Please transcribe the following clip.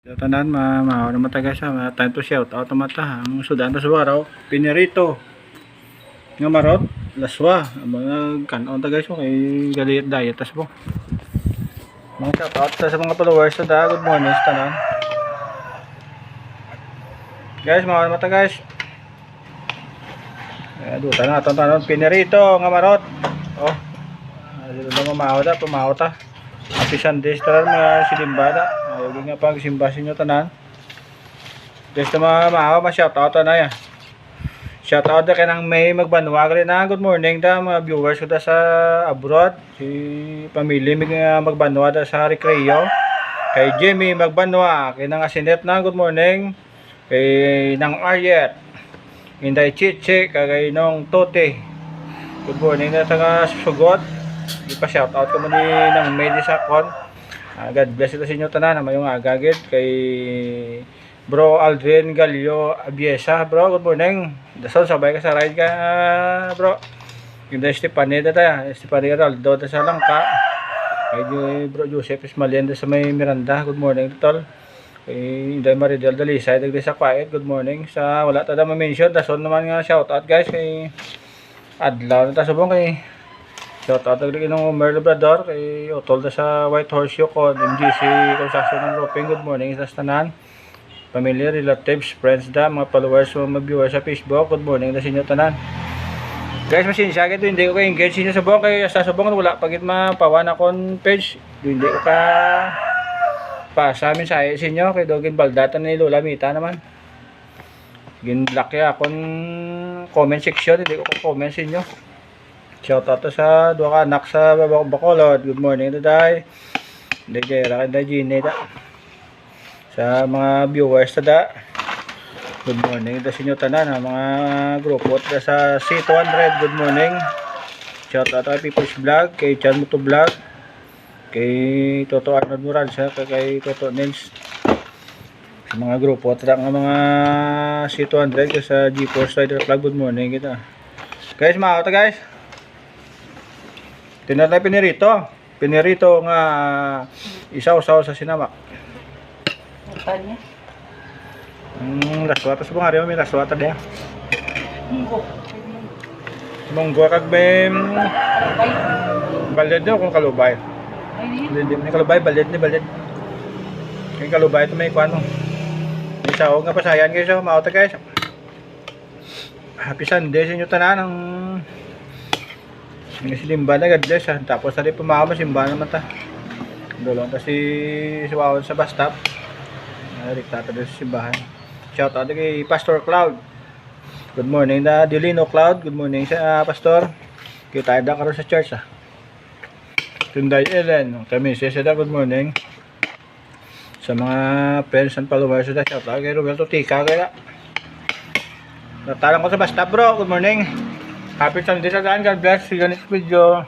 Sa tanan mao na mataga sa time to shout out mata ang sudan ta suwaraw pinirito nga marot laswa mga kanon ta guys mo kay galit diet tas po mga shout out sa mga followers sa good morning sa tanan guys mao na mata guys duta na aton tanon pinirito nga marot oh dito na mamahaw ta pumahaw ta happy Sunday sa mga silimbada ayaw nga pag simbasin nyo tanan just na maawa ma-shoutout na yan shoutout na kay nang may magbanwag rin na good morning da mga viewers ko da sa abroad si pamilya may magbanwa da sa Recreo kay Jimmy magbanwa kay nang Asinet na good morning kay nang Ariet Inday Chiche kay nong Tote good morning na taga Sugot ipa-shoutout ko man ni nang Medi Sakon. God bless ito sa inyo tanan na mayong agagid kay Bro Aldrin Galio Abiesa. Bro, good morning. Dasol sabay ka sa ride ka, bro. Yung Stepanida ta, Stepanida Aldo ta sa Langka. Kay Bro Joseph Ismalienda sa may Miranda. Good morning, tol. Kay Inday Maridel Dalisay dagdi sa quiet. Good morning. Sa wala ta da ma-mention, dasol naman nga shoutout guys kay Adlaw ta subong kay shoutout agad ng Merlo Labrador kay Otol sa White Horse Yukon MGC Construction and Roofing. Good morning sa tanan pamilya, relatives, friends da mga followers o mga viewers sa Facebook. Good morning sa inyo tanan guys. Masinsya kay hindi ko engage sa subong kay sa subong wala pagit mapawan akong page hindi ko ka pa sa amin sa inyo kay dogin baldatan ni Lola Mita naman ginlock ya akong comment section hindi ko comment sa inyo. Shoutout sa dua ka anak sa Bacolod. Good morning today. Degera kay Gine da. Sa mga viewers da. Good morning da sa inyo tanan mga grupo da sa C200. Good morning. Shoutout kay People's Vlog, kay Chan Moto Vlog, kay Toto Arnold Moral sa kay Toto Nils. Sa mga grupo da nga mga C200 sa G4 Rider Club. Good morning kita. Guys, maota guys. Tinatay pinirito nga isaw-saw sa sinamak. Kanya? Laswata sa bungari may laswata dia. Munggo kag bem baled kung kalubay. Hindi ni kalubay baled ni baled. Kay kalubay to may kuan mo. Isaw nga pasayan guys, so maota guys. Happy Sunday sa inyo tanan ng simba na God bless ha. Tapos na rin pumama simba naman ta dolong ta si Suwawon sa bus stop riktata doon sa simbahan. Shout out kay Pastor Cloud. Good morning da Dilino Cloud. Good morning sa Pastor. Kita da karon sa church ha. Tunday Ellen kami siya da good morning sa mga friends and followers da. Shout out kay Roberto Tika kaya natalang ko sa bus stop bro. Good morning. Happy Sunday sa daan. God bless. See you next video.